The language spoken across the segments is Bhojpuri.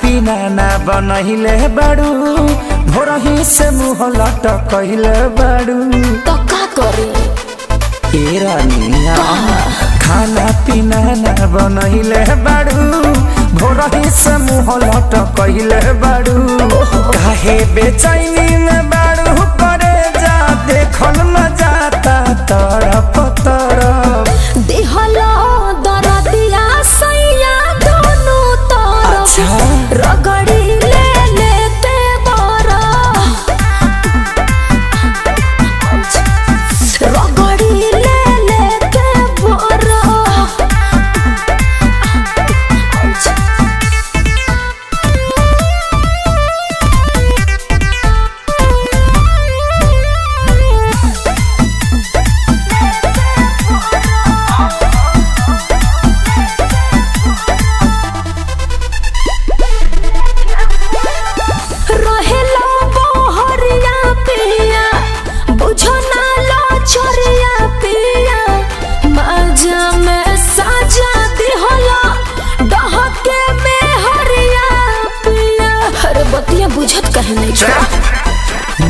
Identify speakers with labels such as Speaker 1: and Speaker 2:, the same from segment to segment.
Speaker 1: पीना ना बनहिले बाड़ू भोरही से मुँह लटकहिले बाड़ू
Speaker 2: तो का करे
Speaker 1: ए रानिया खाना पीना ना बनहिले बाड़ू भोरही से मुँह लटकहिले बाड़ू काहे बेचैनी में बाड़ू करे जा देखल न जाता तरफ तरफ
Speaker 2: देहला दरदिया सैया दोनों तरफ रगड़ी ले लेते बरा रगड़ी ले लेते बरा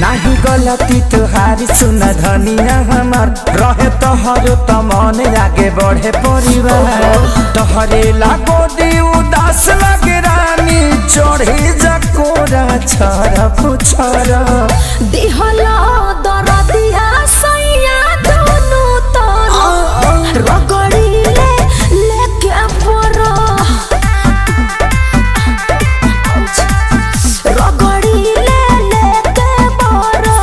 Speaker 1: नहीं गलती तुहारी सुन धनिया हमार रहे तोहर तो मन आगे बढ़े परिवार तोहरे लागो दी उदास लगे रानी चढ़ी जकोरा छरा पुछरा
Speaker 2: देहला दरदिया सैया दोनों तरफ रगड़ी ले लेके बरा रगड़ी ले लेते बरा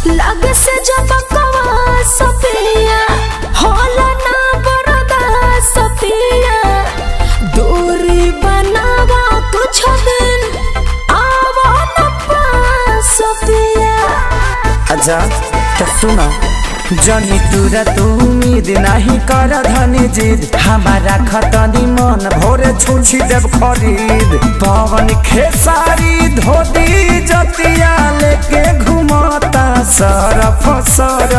Speaker 2: लगे से जब कवा सपिया होला ना बरदा सपिया दूरी बनावा कुछ दिन आवा न पास सपिया
Speaker 1: अच्छा तो सुना जनी तुरा तू उम्मीद नहीं कर धनी जिद हमारा खतनी मन भोरे छुछी देव खरीद पवन खेसारी धोती जतिया लेके घुमता सरफ सर